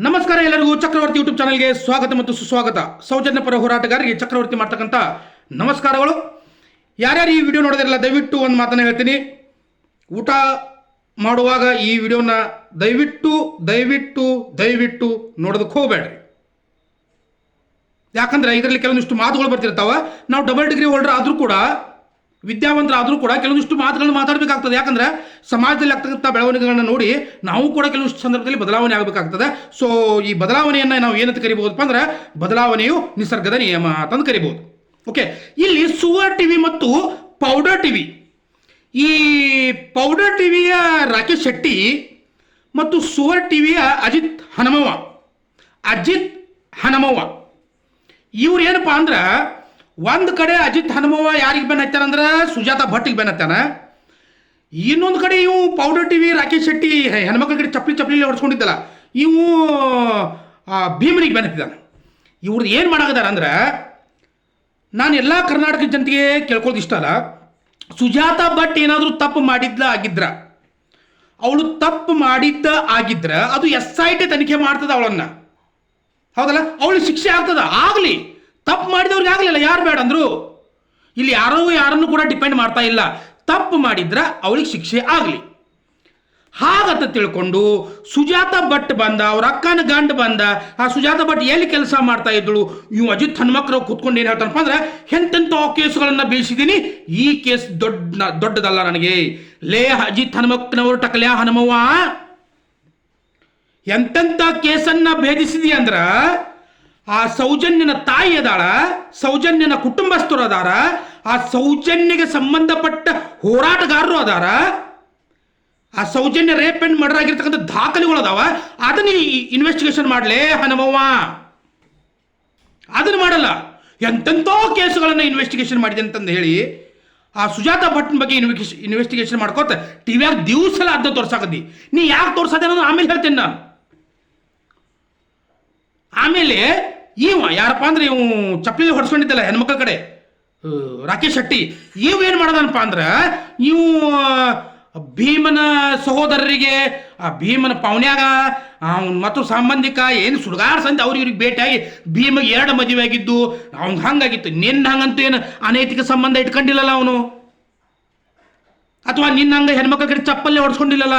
ನಮಸ್ಕಾರ ಎಲ್ಲರಿಗೂ ಚಕ್ರವರ್ತಿ ಯೂಟ್ಯೂಬ್ ಚಾನಲ್ಗೆ ಸ್ವಾಗತ ಮತ್ತು ಸುಸ್ವಾಗತ. ಸೌಜನ್ಯ ಪರ ಹೋರಾಟಗಾರರಿಗೆ ಚಕ್ರವರ್ತಿ ಮಾಡ್ತಕ್ಕಂಥ ನಮಸ್ಕಾರಗಳು. ಯಾರ್ಯಾರು ಈ ವಿಡಿಯೋ ನೋಡೋದಿರಲ್ಲ ದಯವಿಟ್ಟು ಒಂದು ಮಾತನ್ನು ಹೇಳ್ತೀನಿ. ಊಟ ಮಾಡುವಾಗ ಈ ವಿಡಿಯೋನ ದಯವಿಟ್ಟು ದಯವಿಟ್ಟು ದಯವಿಟ್ಟು ನೋಡೋದಕ್ಕೆ ಹೋಗಬೇಡ್ರಿ. ಯಾಕಂದ್ರೆ ಇದರಲ್ಲಿ ಕೆಲವೊಂದಿಷ್ಟು ಮಾತುಗಳು ಬರ್ತಿರ್ತಾವೆ. ನಾವು ಡಬಲ್ ಡಿಗ್ರಿ ಹೋಲ್ಡರ್ ಆದರೂ ಕೂಡ, ವಿದ್ಯಾವಂತರಾದರೂ ಕೂಡ ಕೆಲವೊಂದಿಷ್ಟು ಮಾತುಗಳನ್ನು ಮಾತಾಡಬೇಕಾಗ್ತದೆ. ಯಾಕಂದ್ರೆ ಸಮಾಜದಲ್ಲಿ ಆಗ್ತಕ್ಕಂಥ ಬೆಳವಣಿಗೆಗಳನ್ನ ನೋಡಿ ನಾವು ಕೂಡ ಕೆಲವೊಂದಿಷ್ಟು ಸಂದರ್ಭದಲ್ಲಿ ಬದಲಾವಣೆ ಆಗಬೇಕಾಗ್ತದೆ. ಸೊ ಈ ಬದಲಾವಣೆಯನ್ನು ನಾವು ಏನಂತ ಕರಿಬಹುದಪ್ಪ ಅಂದ್ರೆ ಬದಲಾವಣೆಯು ನಿಸರ್ಗದ ನಿಯಮ ಅಂತಂದು ಕರಿಬಹುದು. ಓಕೆ, ಇಲ್ಲಿ ಸುವರ್ ಟಿವಿ ಮತ್ತು ಪೌಡರ್ ಟಿವಿ, ಈ ಪೌಡರ್ ಟಿವಿಯ ರಾಕೇಶ್ ಶೆಟ್ಟಿ ಮತ್ತು ಸುವರ್ ಟಿವಿಯ ಅಜಿತ್ ಹನುಮವ್ವ ಇವ್ರು ಏನಪ್ಪಾ ಅಂದ್ರೆ, ಒಂದು ಕಡೆ ಅಜಿತ್ ಹನುಮವ್ವ ಯಾರಿಗೆ ಬೆನ್ ಹತ್ತಾನಂದ್ರೆ ಸುಜಾತಾ ಭಟ್ಗೆ ಬೆನ್ ಹತ್ತಾನ. ಇನ್ನೊಂದು ಕಡೆ ಇವು ಪೌಡರ್ ಟಿವಿ ರಾಕೇಶ್ ಶೆಟ್ಟಿ ಹೆಣ್ಮಕ್ಳ ಕಡೆ ಚಪ್ಪಲಿ ಹೊಡ್ಸ್ಕೊಂಡಿದ್ದಲ್ಲ, ಇವು ಭೀಮನಿಗೆ ಬೆನ್ ಹತ್ತಿದ್ದಾನೆ. ಇವ್ರದ್ದು ಏನು ಮಾಡಾಕದಾರ ಅಂದ್ರೆ, ನಾನು ಎಲ್ಲ ಕರ್ನಾಟಕ ಜನತೆಗೆ ಕೇಳ್ಕೊಳ್ಳೋದು ಇಷ್ಟ ಅಲ್ಲ, ಸುಜಾತಾ ಭಟ್ ಏನಾದರೂ ತಪ್ಪು ಅವಳು ತಪ್ಪು ಆಗಿದ್ರ ಅದು SIT ತನಿಖೆ ಮಾಡ್ತದ ಅವಳನ್ನ, ಹೌದಲ್ಲ, ಅವಳಿಗೆ ಶಿಕ್ಷೆ ಆಗ್ತದ. ಆಗಲಿ, ತಪ್ಪು ಮಾಡಿದವ್ರಿಗೆ ಆಗಲಿಲ್ಲ, ಯಾರು ಬೇಡ ಅಂದ್ರು. ಇಲ್ಲಿ ಯಾರನ್ನು ಕೂಡ ಡಿಪೆಂಡ್ ಮಾಡ್ತಾ ಇಲ್ಲ. ತಪ್ಪು ಮಾಡಿದ್ರ ಅವಳಿಗೆ ಶಿಕ್ಷೆ ಆಗಲಿ ಹಾಗಂತ ತಿಳ್ಕೊಂಡು ಸುಜಾತಾ ಭಟ್ ಬಂದ, ಅವ್ರ ಅಕ್ಕನ ಗಂಡ ಬಂದ. ಆ ಸುಜಾತಾ ಭಟ್ ಎಲ್ಲಿ ಕೆಲಸ ಮಾಡ್ತಾ ಇದ್ದಳು, ಇವು ಅಜಿತ್ ಹನುಮಕ್ರು ಕೂತ್ಕೊಂಡು ಏನು ಹೇಳ್ತಾನಪ್ಪ ಅಂದ್ರೆ, ಎಂತೆಂಥ ಕೇಸುಗಳನ್ನು ಬೀಳಿಸಿದ್ದೀನಿ, ಈ ಕೇಸ್ ದೊಡ್ಡದಲ್ಲ ನನಗೆ. ಲೇ ಅಜಿತ್ ಹನುಮಕ್ನವರು ಟಕಲ್ಯಾ ಹನುಮವ್ವ, ಎಂತೆಂಥ ಕೇಸನ್ನ ಭೇದಿಸಿದಿ ಅಂದ್ರ, ಆ ಸೌಜನ್ಯನ ತಾಯಿ ಅದಾಳ, ಸೌಜನ್ಯನ ಕುಟುಂಬಸ್ಥರು ಅದಾರ, ಆ ಸೌಜನ್ಯಗೆ ಸಂಬಂಧಪಟ್ಟ ಹೋರಾಟಗಾರರು ಅದಾರ, ಆ ಸೌಜನ್ಯ ರೇಪ್ ಅಂಡ್ ಮರ್ಡರ್ ಆಗಿರ್ತಕ್ಕಂಥ ದಾಖಲೆಗಳು ಅದಾವ. ಅದನ್ನ ಇನ್ವೆಸ್ಟಿಗೇಷನ್ ಮಾಡಲೇ ಹನುಮವ್ವ, ಅದನ್ನು ಮಾಡಲ್ಲ. ಎಂತೆಂಥೋ ಕೇಸುಗಳನ್ನು ಇನ್ವೆಸ್ಟಿಗೇಷನ್ ಮಾಡಿದೆ ಅಂತಂದು ಹೇಳಿ ಆ ಸುಜಾತಾ ಭಟ್ನ ಬಗ್ಗೆ ಇನ್ವೆಸ್ಟಿಗೇಷನ್ ಮಾಡ್ಕೋತ ಟಿವಿಯಾಗ ದಿವಸಲ ಅದನ್ನ ತೋರ್ಸಾಕತ್ತಿ. ನೀ ಯಾಕೆ ತೋರ್ಸದೆ ಅನ್ನೋದು ಆಮೇಲೆ ಹೇಳ್ತೇನೆ ನಾನು. ಆಮೇಲೆ ಯಾರಪ್ಪ ಅಂದ್ರೆ ಇವು ಚಪ್ಪಲಿ ಹೊಡ್ಸ್ಕೊಂಡಿದ್ದಲ್ಲ ಹೆಣ್ಮಕ್ಳ ಕಡೆ ರಾಕೇಶ್ ಶೆಟ್ಟಿ, ಏನು ಮಾಡೋದನಪ್ಪ ಅಂದ್ರೆ, ಇವು ಭೀಮನ ಸಹೋದರರಿಗೆ, ಆ ಭೀಮನ ಪವನ್ಯಾಗ ಮತ್ತು ಸಂಬಂಧಿಕ ಏನು ಸುಡುಗಾರ ಸಂಧಿ ಅವ್ರಿಗೆ ಭೇಟಿಯಾಗಿ ಭೀಮಗೆ 2 ಮದುವೆ ಆಗಿದ್ದು, ಅವ್ನು ಹಂಗಾಗಿತ್ತು. ಹಂಗಂತೂ ಏನು ಅನೈತಿಕ ಸಂಬಂಧ ಇಟ್ಕೊಂಡಿಲ್ಲಲ್ಲ ಅವನು, ಅಥವಾ ನಿನ್ನಂಗೆ ಹೆಣ್ಮಕ್ಳ ಕಡೆ ಚಪ್ಪಲ್ಲೇ ಹೊಡ್ಸ್ಕೊಂಡಿಲ್ಲಲ್ಲ,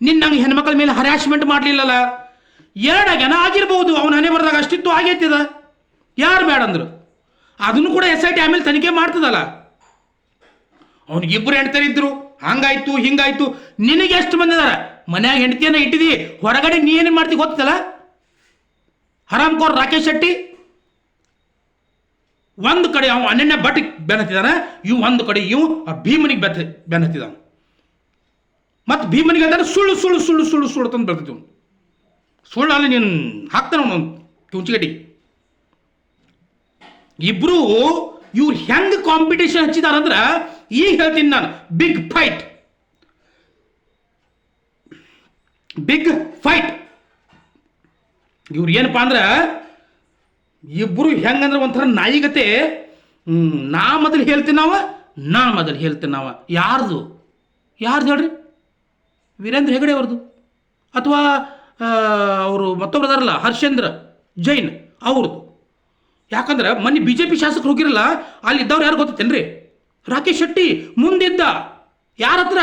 ನಿನ್ನಂಗೆ ಹೆಣ್ಮಕ್ಳ ಮೇಲೆ ಹರಾಸ್ಮೆಂಟ್ ಮಾಡಲಿಲ್ಲಲ್ಲ. 2 ಜನ ಆಗಿರ್ಬೋದು, ಅವನ ಹಣೆ ಬರ್ದಾಗ ಅಷ್ಟಿತ್ತು ಆಗೈತಿದ, ಯಾರು ಬೇಡ ಅಂದ್ರು. ಅದನ್ನು ಕೂಡ SIT ಆಮೇಲೆ ತನಿಖೆ ಮಾಡ್ತದಲ್ಲ. ಅವನಿಗಿಬ್ಬರು ಹೆಂಡ್ತರಿದ್ರು, ಹಂಗಾಯ್ತು ಹಿಂಗಾಯ್ತು. ನಿನಗೆ ಎಷ್ಟು ಮಂದಿ ಅದಾರ ಮನ್ಯಾಗ ಹೆಂಡತಿಯನ್ನ ಇಟ್ಟಿದಿ, ಹೊರಗಡೆ ನೀ ಏನೇನು ಮಾಡ್ತಿ ಗೊತ್ತಲ್ಲ. ಹರಾಮ್ಕೋರ್ ರಾಕೇಶ್ ಶೆಟ್ಟಿ ಒಂದು ಕಡೆ ಅವ ಅನನ್ಯ ಭಟ್ ಬೆನ್ ಹತ್ತಿದಾನ, ಇವು ಒಂದು ಕಡೆ ಇವು ಭೀಮನಿಗೆ ಬೆನ್ ಹತ್ತಿದಾನ. ಮತ್ತು ಭೀಮನಿಗೆ ಹೇಳ್ತಾನೆ ಸುಳ್ಳು ಸುಳ್ಳು ಸುಳ್ಳು ಸುಳ್ಳು ಸುಳ್ಳು ತಂದು ಬೆಳ್ತಿದ್ವು. ಸುಳ್ಳು ಅಲ್ಲಿ ನೀನು ಹಾಕ್ತಾನ ಅವನು ಕುಂಚಿಗಟ್ಟಿ. ಇಬ್ರು ಇವ್ರು ಹೆಂಗೆ ಕಾಂಪಿಟೇಷನ್ ಹಚ್ಚಿದಾರಂದ್ರೆ, ಈಗ ಹೇಳ್ತೀನಿ ನಾನು, ಬಿಗ್ ಫೈಟ್. ಇವ್ರು ಏನಪ್ಪಾ ಅಂದ್ರೆ, ಇಬ್ರು ಹೆಂಗಂದ್ರೆ ಒಂಥರ ನಾಯಿಗತೆ. ನಾ ಮೊದಲು ಹೇಳ್ತೀನಿ ನಾವ ಯಾರ್ದು ಹೇಳ್ರಿ, ವೀರೇಂದ್ರ ಹೆಗಡೆ ಅವ್ರದ್ದು, ಅಥವಾ ಅವರು ಮತ್ತೊಬ್ರು ಅದಾರಲ್ಲ ಹರ್ಷೇಂದ್ರ ಜೈನ್ ಅವ್ರದ್ದು. ಯಾಕಂದ್ರೆ ಮೊನ್ನೆ BJP ಶಾಸಕರು ಹೋಗಿರಲ್ಲ, ಅಲ್ಲಿ ಇದ್ದವ್ರು ಯಾರು ಗೊತ್ತೇನ್ರಿ, ರಾಕೇಶ್ ಶೆಟ್ಟಿ ಮುಂದಿದ್ದ. ಯಾರ ಹತ್ರ?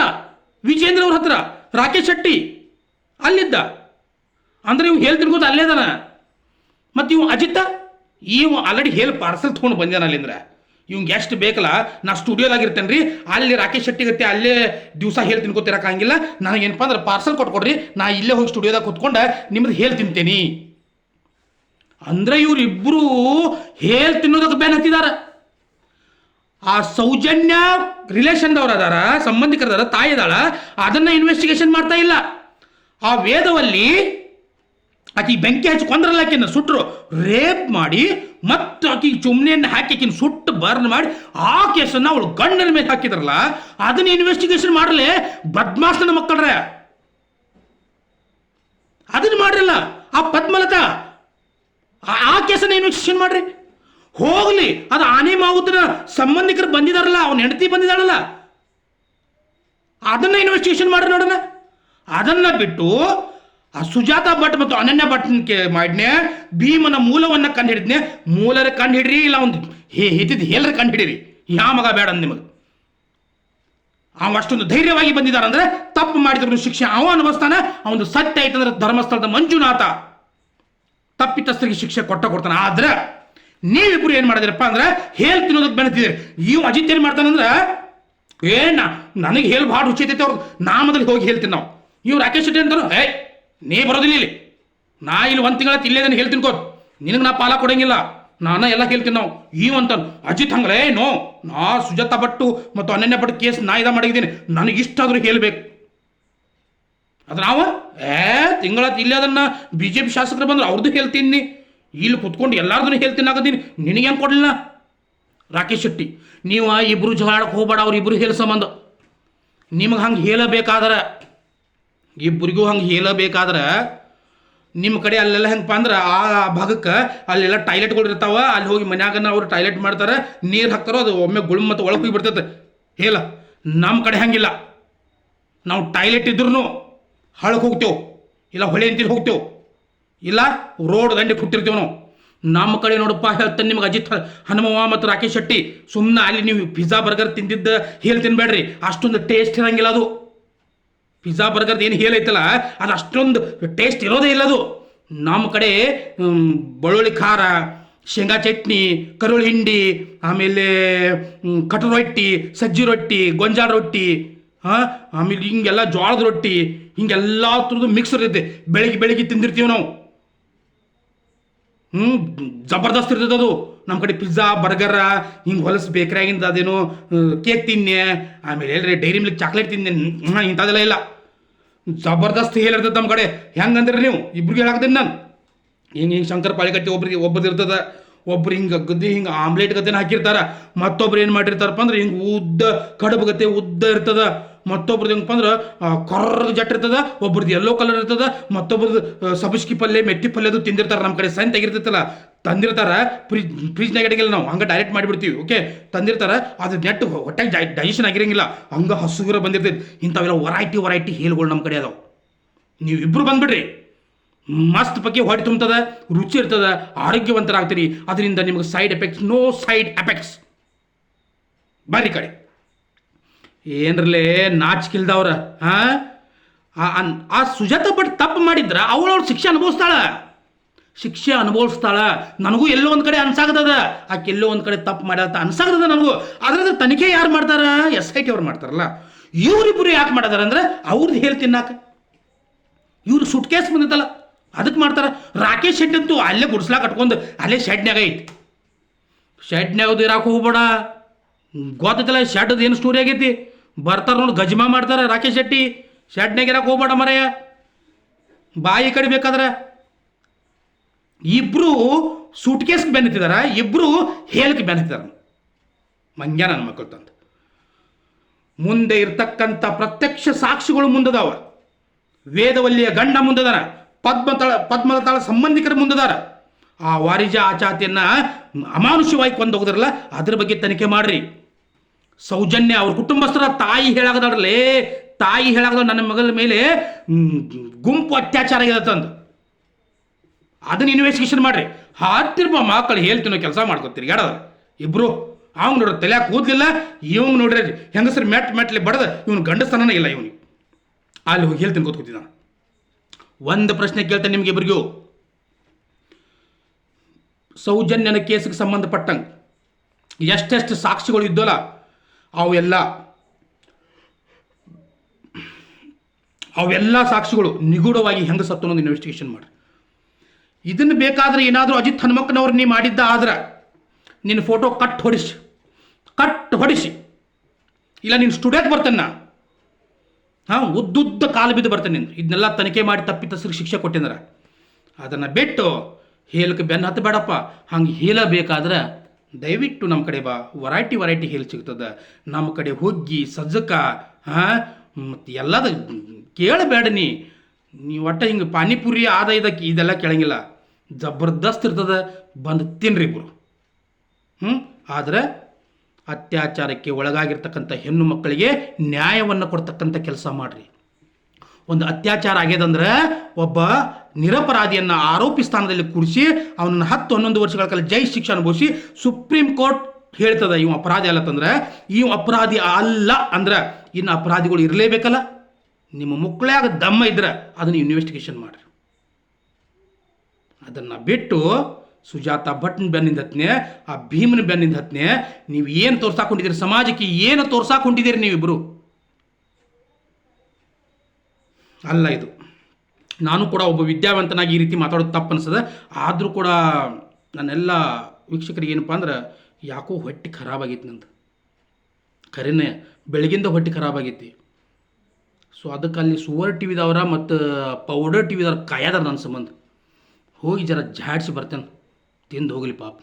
ವಿಜೇಂದ್ರ ಅವ್ರ ಹತ್ರ ರಾಕೇಶ್ ಶೆಟ್ಟಿ ಅಲ್ಲಿದ್ದ. ಅಂದ್ರೆ ಇವ್ ಹೇಳ್ತೀನಿ ಗೊತ್ತ ಅಲ್ಲೇದಾನ. ಮತ್ತು ಇವು ಅಜಿತ, ಇವು ಆಲ್ರೆಡಿ ಪಾರ್ಸಲ್ ತೊಗೊಂಡು ಬಂದಾನ ಅಲ್ಲಿಂದ್ರೆ. ಇವಂಗೆ ಎಷ್ಟು ಬೇಕಲ್ಲ, ನಾ ಸ್ಟುಡಿಯೋದಾಗಿರ್ತೇನೆ ರೀ, ಅಲ್ಲಿ ರಾಕೇಶ್ ಶೆಟ್ಟಿ ಗತ್ತೆ ಅಲ್ಲೇ ದಿವಸ ಹೇಳ್ತೀನಿ ಗೊತ್ತಿರಕ್ಕಾಗಿಲ್ಲ, ನನಗೇನಪ್ಪ ಅಂದ್ರೆ ಪಾರ್ಸಲ್ ಕೊಟ್ಕೊಡ್ರಿ, ನಾ ಇಲ್ಲೇ ಹೋಗಿ ಸ್ಟುಡಿಯೋದಾಗ ಕೂತ್ಕೊಂಡು ನಿಮ್ದು ತಿಂತೇನಿ ಅಂದ್ರೆ ಇವರಿಬ್ಬರು ತಿನ್ನೋದಕ್ಕೆ ಬೆನ್ ಹತ್ತಿದಾರ. ಆ ಸೌಜನ್ಯ ರಿಲೇಷನ್ದವ್ರು ಅದಾರ, ಸಂಬಂಧಿಕರದಾರ, ತಾಯಿ ಅದಾಳ, ಅದನ್ನ ಇನ್ವೆಸ್ಟಿಗೇಷನ್ ಮಾಡ್ತಾ ಇಲ್ಲ. ಆ ವೇದವಲ್ಲಿ ಆಕಿ ಬೆಂಕಿ ಹಚ್ಚಿ ಕೊಂದ್ರಲ್ಲ, ಆಕಿನ ಸುಟ್ಟರು, ರೇಪ್ ಮಾಡಿ ಮತ್ತು ಆಕಿ ಚುಮ್ನೆಯನ್ನು ಹಾಕಿ ಆಕಿನ ಸುಟ್ಟು ಬರ್ನ್ ಮಾಡಿ ಆ ಕೇಸನ್ನು ಅವಳು ಗಂಡನ ಮೇಲೆ ಹಾಕಿದ್ರಲ್ಲ, ಅದನ್ನ ಇನ್ವೆಸ್ಟಿಗೇಷನ್ ಮಾಡಲೇ ಬದ್ಮಾಸ್ತನ ಮಕ್ಕಳ್ರ. ಅದನ್ನ ಮಾಡ್ರಲ್ಲ. ಆ ಪದ್ಮಲತಾ ಆ ಕೇಸನ್ನ ಇನ್ವೆಸ್ಟಿಗೇಷನ್ ಮಾಡ್ರಿ. ಹೋಗ್ಲಿ, ಅದು ಆನೆ ಮಾವುದ್ರ ಸಂಬಂಧಿಕರು ಬಂದಿದಾರಲ್ಲ, ಅವನ ಹೆಂಡತಿ ಬಂದಿದ್ದಾಳಲ್ಲ, ಅದನ್ನ ಇನ್ವೆಸ್ಟಿಗೇಷನ್ ಮಾಡ್ರಿ ನೋಡೋಣ. ಅದನ್ನ ಬಿಟ್ಟು ಆ ಸುಜಾತ ಭಟ್ ಮತ್ತು ಅನನ್ಯ ಭಟ್ ಮಾಡಿದ್ನೆ, ಭೀಮನ ಮೂಲವನ್ನು ಕಂಡು ಹಿಡಿದ್ನೆ. ಮೂಲರ ಕಂಡು ಹಿಡ್ರಿ, ಇಲ್ಲ ಒಂದು ಹಿತಿದ್ ಹೇಳರ ಕಂಡು ಹಿಡೀರಿ. ಯಾವ ಮಗ ಬೇಡ ನಿಮಗೆ. ಅವ ಅಷ್ಟೊಂದು ಧೈರ್ಯವಾಗಿ ಬಂದಿದ್ದಾರಂದ್ರೆ ತಪ್ಪು ಮಾಡಿದ್ರು ಶಿಕ್ಷೆ ಅವ ಅನುಭವಿಸ್ತಾನೆ. ಅವನು ಸತ್ಯ ಆಯ್ತಂದ್ರೆ ಧರ್ಮಸ್ಥಳದ ಮಂಜುನಾಥ ತಪ್ಪಿತಸ್ಥರಿಗೆ ಶಿಕ್ಷೆ ಕೊಡ್ತಾನೆ. ಆದ್ರೆ ನೀವಿಬ್ರು ಏನ್ ಮಾಡಿದ್ರಪ್ಪ ಅಂದ್ರೆ ಹೇಲ್ ತಿನ್ನೋದಕ್ಕೆ ಬೆಳೆತಿದ್ದೀರಿ. ಇವ್ ಅಜಿತ್ ಏನ್ ಮಾಡ್ತಾನಂದ್ರೆ ನನಗೆ ಹೇಳಿ ಭಾಳ ರುಚಿ ಐತೈತೆ ಅವ್ರದ್ದು, ನಾ ಮೊದಲು ಹೋಗಿ ಹೇಳ್ತೀನಿ. ನಾವು ಇವ್ ರಾಕೇಶ್ ಶೆಟ್ಟಿ ಅಂತಾನು ನೀ ಬರೋದಿಲ್ಲ ಇಲ್ಲಿ, ನಾ ಇಲ್ಲಿ ಒಂದು ತಿಂಗಳ ಇಲ್ಲೇದನ್ನು ಹೇಳ್ತೀನಿ ಕೋತ್, ನಿನಗೆ ನಾ ಪಾಲ ಕೊಡಂಗಿಲ್ಲ, ನಾನ ಎಲ್ಲ ಹೇಳ್ತೀನಿ. ನಾವು ಅಂತಾನು ಅಜಿತ್ ಹಂಗಲೇ ನಾ ಸುಜಾತ ಭಟ್ಟು ಮತ್ತು ಅನನ್ಯ ಭಟ್ ಕೇಸ್ ನಾ ಮಾಡಿದ್ದೀನಿ, ನನಗೆ ಇಷ್ಟ ಆದ್ರೂ ಹೇಳ್ಬೇಕು. ಅದು ನಾವು ತಿಂಗಳ ಇಲ್ಲೇ ಅದನ್ನ BJP ಶಾಸಕರು ಬಂದ್ರೆ ಅವ್ರದ್ದು ಹೇಳ್ತೀನಿ, ಇಲ್ಲಿ ಕುತ್ಕೊಂಡು ಎಲ್ಲಾರ್ದು ಹೇಳ್ತೀನಿ ಆಗದೀನಿ, ನಿನಗೇನು ಕೊಡಲಿಲ್ಲ. ರಾಕೇಶ್ ಶೆಟ್ಟಿ ನೀವು ಇಬ್ರು ಜಗಳಕ್ಕೆ ಹೋಗ್ಬೇಡ, ಅವ್ರು ಇಬ್ರು ಹೇಳ ಸಂಬಂಧ. ನಿಮಗೆ ಹಂಗೆ ಹೇಳಬೇಕಾದ್ರೆ, ಇಬ್ಬರಿಗೂ ಹಂಗೆ ಹೇಳಬೇಕಾದ್ರೆ ನಿಮ್ಮ ಕಡೆ ಅಲ್ಲೆಲ್ಲ ಹೆಂಗಪ್ಪ ಅಂದ್ರೆ ಆ ಭಾಗಕ್ಕೆ ಅಲ್ಲೆಲ್ಲ ಟಾಯ್ಲೆಟ್ಗಳು ಇರ್ತಾವ, ಅಲ್ಲಿ ಹೋಗಿ ಮನ್ಯಾಗನ ಅವ್ರು ಟಾಯ್ಲೆಟ್ ಮಾಡ್ತಾರೆ, ನೀರು ಹಾಕ್ತಾರೋ ಅದು ಒಮ್ಮೆ ಗುಳುಮ್ ಮತ್ತು ಒಳಗೆ ಹೋಗಿ ಬಿಡ್ತೈತೆ. ಹೇಳ ನಮ್ಮ ಕಡೆ ಹಂಗಿಲ್ಲ. ನಾವು ಟಾಯ್ಲೆಟ್ ಇದ್ರೂ ಹಳಕ್ಕೆ ಹೋಗ್ತೇವೆ, ಇಲ್ಲ ಹೊಳೆ ಅಂತೀರಿ ಹೋಗ್ತೇವೆ, ಇಲ್ಲ ರೋಡ್ ದಂಡೆ ಕೂತಿರ್ತೇವೆ ನಾವು. ನಮ್ಮ ಕಡೆ ನೋಡಪ್ಪ ಹೇಳ್ತಾನೆ ನಿಮ್ಗೆ ಅಜಿತ್ ಹನುಮವ್ವ ಮತ್ತು ರಾಕೇಶ್ ಶೆಟ್ಟಿ, ಸುಮ್ಮನೆ ಅಲ್ಲಿ ನೀವು ಪಿಜ್ಜಾ ಬರ್ಗರ್ ತಿಂದಿದ್ದ ಹೇಳಿ ತಿನ್ಬೇಡ್ರಿ, ಅಷ್ಟೊಂದು ಟೇಸ್ಟ್ ಇರಂಗಿಲ್ಲ ಅದು. ಪಿಜ್ಜಾ ಬರ್ಗರ್ದು ಏನು ಹೇಳೈತಲ್ಲ ಅದು ಅಷ್ಟೊಂದು ಟೇಸ್ಟ್ ಇರೋದೇ ಇಲ್ಲ ಅದು. ನಮ್ಮ ಕಡೆ ಬೆಳ್ಳುಳ್ಳಿ ಖಾರ, ಶೇಂಗಾ ಚಟ್ನಿ, ಕರುಳು ಹಿಂಡಿ, ಆಮೇಲೆ ಕಟು ರೊಟ್ಟಿ, ಸಜ್ಜಿ ರೊಟ್ಟಿ, ಗೊಂಜಾಳ ರೊಟ್ಟಿ, ಆಮೇಲೆ ಹಿಂಗೆಲ್ಲ ಜೋಳದ ರೊಟ್ಟಿ, ಹಿಂಗೆಲ್ಲ ಥರದ್ದು ಮಿಕ್ಸ್ ಇರ್ತೈತೆ. ಬೆಳಿಗ್ಗೆ ತಿಂದಿರ್ತೀವಿ ನಾವು. ಜಬರ್ದಸ್ತ್ ಇರ್ತದೆ ಅದು. ನಮ್ಮ ಕಡೆ ಪಿಜ್ಜಾ ಬರ್ಗರ ಹಿಂಗೆ ಹೊಲಸು ಬೇಕ್ರಿಯಾಗಿಂದ ಅದೇನು ಕೇಕ್ ತಿನ್ನೆ, ಆಮೇಲೆ ಹೇಳ್ರಿ ಡೈರಿ ಮಿಲ್ಕ್ ಚಾಕ್ಲೇಟ್ ತಿನ್ನೆ, ಇಂಥದ್ದೆಲ್ಲ ಇಲ್ಲ. ಜಬರ್ದಸ್ತ್ ಹೇಳಿರ್ತದೆ ನಮ್ಮ ಕಡೆ. ಹೆಂಗಂದ್ರೆ ನೀವು ಇಬ್ರಿಗೆ ಹೇಳಾಕ್ತೀನಿ ನಾನು, ಹಿಂಗೆ ಶಂಕರ್ ಪಾಳಿ ಕಟ್ಟಿ ಒಬ್ಬರದ್ದು ಇರ್ತದೆ, ಒಬ್ರು ಹಿಂಗೆ ಗದ್ದಿ ಹಿಂಗೆ ಆಮ್ಲೆಟ್ ಗದ್ದೆನ ಹಾಕಿರ್ತಾರೆ, ಮತ್ತೊಬ್ರು ಏನು ಮಾಡಿರ್ತಾರಪ್ಪ ಅಂದ್ರೆ ಹಿಂಗೆ ಕಡುಬು ಗತ್ತೆ ಉದ್ದ ಇರ್ತದೆ, ಮತ್ತೊಬ್ರದ್ದು ಹೆಂಗಪ್ಪ ಅಂದ್ರೆ ಕರ್ರದ ಜಟ್ ಇರ್ತದೆ, ಒಬ್ರದ್ದು ಯೆಲ್ಲೋ ಕಲರ್ ಇರ್ತದೆ, ಮತ್ತೊಬ್ರದ್ದು ಸಬಸ್ಕಿ ಪಲ್ಯ ಮೆತ್ತಿ ಪಲ್ಯದು ತಿಂದಿರ್ತಾರೆ. ನಮ್ಮ ಕಡೆ ಸಣ್ಣ ತೆಗಿರ್ತೈತಲ್ಲ ತಂದಿರ್ತಾರೆ, ಫ್ರಿಜ್ನಾಗ ಇಡಂಗಿಲ್ಲ ನಾವು, ಹಂಗೆ ಡೈರೆಕ್ಟ್ ಮಾಡಿಬಿಡ್ತೀವಿ. ಓಕೆ, ತಂದಿರ್ತಾರೆ, ಅದು ನೆಟ್ಟು ಹೊಟ್ಟೆಗೆ ಡೈಜೆಷನ್ ಆಗಿರಂಗಿಲ್ಲ, ಹಂಗೆ ಹಸುಗುರ ಬಂದಿರ್ತೈತಿ. ಇಂಥವೆಲ್ಲ ವೆರೈಟಿ ಹೇಲ್ಗಳು ನಮ್ಮ ಕಡೆ ಅದಾವೆ. ನೀವು ಇಬ್ಬರು ಬಂದ್ಬಿಡ್ರಿ, ಮಸ್ತ್ ಬಗ್ಗೆ ಹೊಟ್ಟೆ ತುಂಬ್ತದ, ರುಚಿ ಇರ್ತದ, ಆರೋಗ್ಯವಂತರಾಗ್ತೀರಿ. ಅದರಿಂದ ನಿಮಗೆ side effects, no side effects. ಬರ್ರಿ ಕಡೆ ಏನ್ರಲ್ಲೇ ನಾಚಿಕಿಲ್ದವ್ರ. ಆ ಸುಜಾತ ಭಟ್ ತಪ್ಪು ಮಾಡಿದ್ರ ಅವಳವ್ರ ಶಿಕ್ಷೆ ಅನುಭವಿಸ್ತಾಳ. ನನಗೂ ಎಲ್ಲೋ ಒಂದು ಕಡೆ ಅನ್ಸಾಗದ, ಆಕೆ ಎಲ್ಲೋ ಒಂದು ಕಡೆ ತಪ್ಪು ಮಾಡ್ಯಾತ ಅನ್ಸಾಗದ ನನಗೂ. ಅದ್ರದ್ದು ತನಿಖೆ ಯಾರು ಮಾಡ್ತಾರ? SIT ಅವ್ರು ಮಾಡ್ತಾರಲ್ಲ. ಇವರಿಬ್ಬರು ಯಾಕೆ ಮಾಡಿದಾರ ಅಂದ್ರೆ ಅವ್ರದ್ದು ಹೇಳಿ ತಿನ್ನಾಕ. ಇವ್ರು ಸುಟ್ ಕೇಸ್ ಬಂದಿತ್ತಲ್ಲ ಅದಕ್ಕೆ ಮಾಡ್ತಾರ. ರಾಕೇಶ್ ಶೆಟ್ಟಿ ಅಂತೂ ಅಲ್ಲೇ ಗುಡ್ಸ್ಲಾ ಕಟ್ಕೊಂಡು ಅಲ್ಲೇ ಶೆಡ್ನ್ಯಾಗ ಐತಿ. ಶೆಡ್ನ್ಯಾಗದು ಇರಾಕ ಹೋಗ್ಬೇಡ, ಗೊತ್ತೈತಲ್ಲ ಶೆಡ್ದು ಏನು ಸ್ಟೋರಿ ಆಗೈತಿ. ಬರ್ತಾರ ನೋಡಿ ಗಜ್ಮಾ ಮಾಡ್ತಾರೆ ರಾಕೇಶ್ ಶೆಟ್ಟಿ. ಶೆಡ್ನ್ಯಾಗ ಇರಾಕ ಹೋಗ್ಬೇಡ ಮರೆಯ, ಬಾಯಿ ಕಡಿಬೇಕಾದ್ರೆ. ಇಬ್ರು ಸೂಟ್ ಕೇಸ್ಗೆ ಬೆನ್ನಿತ್ತಿದಾರ, ಇಬ್ರು ಹೇಳಕ್ಕೆ ಬೆನ್ನಿತ್ತಿದಾರ. ಮಂಗ್ಯ ನನ್ನ ಮಕ್ಕಳು ತಂತ ಮುಂದೆ ಇರ್ತಕ್ಕಂಥ ಪ್ರತ್ಯಕ್ಷ ಸಾಕ್ಷಿಗಳು ಮುಂದದಾವ. ವೇದವಲ್ಲಿಯ ಗಂಡ ಮುಂದದಾರ, ಪದ್ಮಲತಾಳ ಸಂಬಂಧಿಕರ ಮುಂದದಾರ. ಆ ವಾರಿಜ ಆಚಾತಿಯನ್ನ ಅಮಾನುಷವಾಗಿ ಕೊಂದು ಹೋಗಿದ್ರಲ್ಲ ಅದ್ರ ಬಗ್ಗೆ ತನಿಖೆ ಮಾಡ್ರಿ. ಸೌಜನ್ಯ ಅವ್ರ ಕುಟುಂಬಸ್ಥರ ತಾಯಿ ಹೇಳಾಗದಾಡ್ರಲ್ಲೇ, ತಾಯಿ ಹೇಳಾಗದ ನನ್ನ ಮಗಳ ಮೇಲೆ ಗುಂಪು ಅತ್ಯಾಚಾರ ಆಗಿದೆ ತಂದು ಅದನ್ನ ಇನ್ವೆಸ್ಟಿಗೇಷನ್ ಮಾಡ್ರಿ. ಹತ್ತಿರ್ಬ ಮಕ್ಕಳು ಹೇಳ್ತೀನೋ ಕೆಲಸ ಮಾಡ್ಕೊತೀರಿ ಗಾಡದ ಇಬ್ರು. ಅವ್ನು ನೋಡ್ರಿ ತಲೆ ಕೂದಲಿಲ್ಲ, ಇವಂಗ್ ನೋಡ್ರಿ ಹೆಂಗಸರು ಮೆಟ್ಲೆ ಬಡದ, ಇವನು ಗಂಡಸ್ತನೇ ಇಲ್ಲ ಇವನಿಗೆ. ಅಲ್ಲಿ ಹೋಗಿ ಹೇಳ್ತೀನಿ ಕೂತ್ಕೊತೀನಿ ನಾನು. ಒಂದು ಪ್ರಶ್ನೆ ಕೇಳ್ತೇನೆ ನಿಮ್ಗೆ ಇಬ್ರಿಗೂ. ಸೌಜನ್ಯನ ಕೇಸಿಗೆ ಸಂಬಂಧಪಟ್ಟಂಗೆ ಎಷ್ಟೆಷ್ಟು ಸಾಕ್ಷಿಗಳು ಇದ್ದಲ್ಲ ಅವೆಲ್ಲ ಸಾಕ್ಷಿಗಳು ನಿಗೂಢವಾಗಿ ಹೆಂಗೆ ಸತ್ತು ಅನ್ನೋದು ಇನ್ವೆಸ್ಟಿಗೇಷನ್ ಮಾಡಿ. ಇದನ್ನು ಬೇಕಾದ್ರೆ ಏನಾದರೂ ಅಜಿತ್ ಹನುಮಕ್ಕನವ್ರು ನೀ ಮಾಡಿದ್ದ ಆದ್ರೆ ನಿನ್ನ ಫೋಟೋ ಕಟ್ ಹೊಡಿಸಿ ಇಲ್ಲ ನಿನ್ನ ಸ್ಟುಡಿಯೋಕ್ಕೆ ಬರ್ತೇನೆ ನಾ, ಉದ್ದುದ್ದ ಕಾಲು ಬಿದ್ದು ಬರ್ತೇನೆ. ಇದನ್ನೆಲ್ಲ ತನಿಖೆ ಮಾಡಿ ತಪ್ಪಿತಸ್ಥರಿಗೆ ಶಿಕ್ಷೆ ಕೊಟ್ಟಿದ್ದಾರೆ. ಅದನ್ನು ಬಿಟ್ಟು ಹೇಳಕ್ಕೆ ಬೆನ್ನು ಹತ್ತಬೇಡಪ್ಪ. ಹಂಗೆ ಹೇಳಬೇಕಾದ್ರೆ ದಯವಿಟ್ಟು ನಮ್ಮ ಕಡೆ ಬಾ, ವೆರೈಟಿ ಹೇಳಿ ಸಿಗ್ತದೆ. ನಮ್ಮ ಕಡೆ ಹುಗ್ಗಿ ಸಜ್ಜಕ ಮತ್ತು ಎಲ್ಲದ ಕೇಳಬೇಡ. ನೀವು ಒಟ್ಟು ಹಿಂಗೆ ಪಾನಿಪುರಿ ಇದಕ್ಕೆ ಇದೆಲ್ಲ ಕೇಳಂಗಿಲ್ಲ. ಜಬರ್ದಸ್ತ್ ಇರ್ತದೆ, ಬಂದು ತಿನ್ರಿ ಇಬ್ಬರು. ಆದರೆ ಅತ್ಯಾಚಾರಕ್ಕೆ ಒಳಗಾಗಿರ್ತಕ್ಕಂಥ ಹೆಣ್ಣು ಮಕ್ಕಳಿಗೆ ನ್ಯಾಯವನ್ನು ಕೊಡ್ತಕ್ಕಂಥ ಕೆಲಸ ಮಾಡಿರಿ. ಒಂದು ಅತ್ಯಾಚಾರ ಆಗ್ಯದಂದ್ರೆ ಒಬ್ಬ ನಿರಪರಾಧಿಯನ್ನು ಆರೋಪಿ ಸ್ಥಾನದಲ್ಲಿ ಕೂರಿಸಿ ಅವನನ್ನು 10-11 ವರ್ಷಗಳ ಕಾಲ ಜೈ ಶಿಕ್ಷೆ ಅನುಭವಿಸಿ ಸುಪ್ರೀಂ ಕೋರ್ಟ್ ಹೇಳ್ತದ ಇವ ಅಪರಾಧಿ ಅಲ್ಲತ್ತಂದ್ರೆ ಇವ ಅಪರಾಧಿ ಅಲ್ಲ ಅಂದ್ರೆ ಇನ್ನು ಅಪರಾಧಿಗಳು ಇರಲೇಬೇಕಲ್ಲ. ನಿಮ್ಮ ಮಕ್ಕಳಾಗ ದಮ್ಮ ಇದ್ರೆ ಅದನ್ನು ಇನ್ವೆಸ್ಟಿಗೇಷನ್ ಮಾಡಿರಿ. ಅದನ್ನು ಬಿಟ್ಟು ಸುಜಾತ ಭಟ್ನ ಬೆನ್ನಿಂದ ಹತ್ನೆ, ಆ ಭೀಮನ ಬೆನ್ನಿಂದ ಹತ್ನೆ, ನೀವು ಏನು ತೋರ್ಸಾಕೊಂಡಿದ್ದೀರಿ ಸಮಾಜಕ್ಕೆ, ಏನು ತೋರ್ಸಾಕೊಂಡಿದ್ದೀರಿ ನೀವಿಬ್ಬರು ಅಲ್ಲ ಇದು. ನಾನು ಕೂಡ ಒಬ್ಬ ವಿದ್ಯಾವಂತನಾಗಿ ಈ ರೀತಿ ಮಾತಾಡೋದು ತಪ್ಪು ಅನಿಸ್ತದೆ. ಆದರೂ ಕೂಡ ನನ್ನೆಲ್ಲ ವೀಕ್ಷಕರಿಗೆ ಏನಪ್ಪ ಅಂದ್ರೆ ಯಾಕೋ ಹೊಟ್ಟೆ ಖರಾಬಾಗೈತಿ ನಂದು. ಖರೇನೆ ಬೆಳಗಿಂದ ಹೊಟ್ಟೆ ಖರಾಬಾಗೈತಿ. ಸೊ ಅದಕ್ಕೆ ಅಲ್ಲಿ ಸುವರ್ ಟಿ ವಿದವರ ಮತ್ತು ಪೌಡರ್ ಟಿ ವಿದವ್ರ ಕಾಯದಾರ ನನ್ನ ಸಂಬಂಧ. ಹೋಗಿ ಜರ ಜಾಡ್ಸಿ ಬರ್ತೇನೆ, ತಿಂದು ಹೋಗಲಿ ಪಾಪ.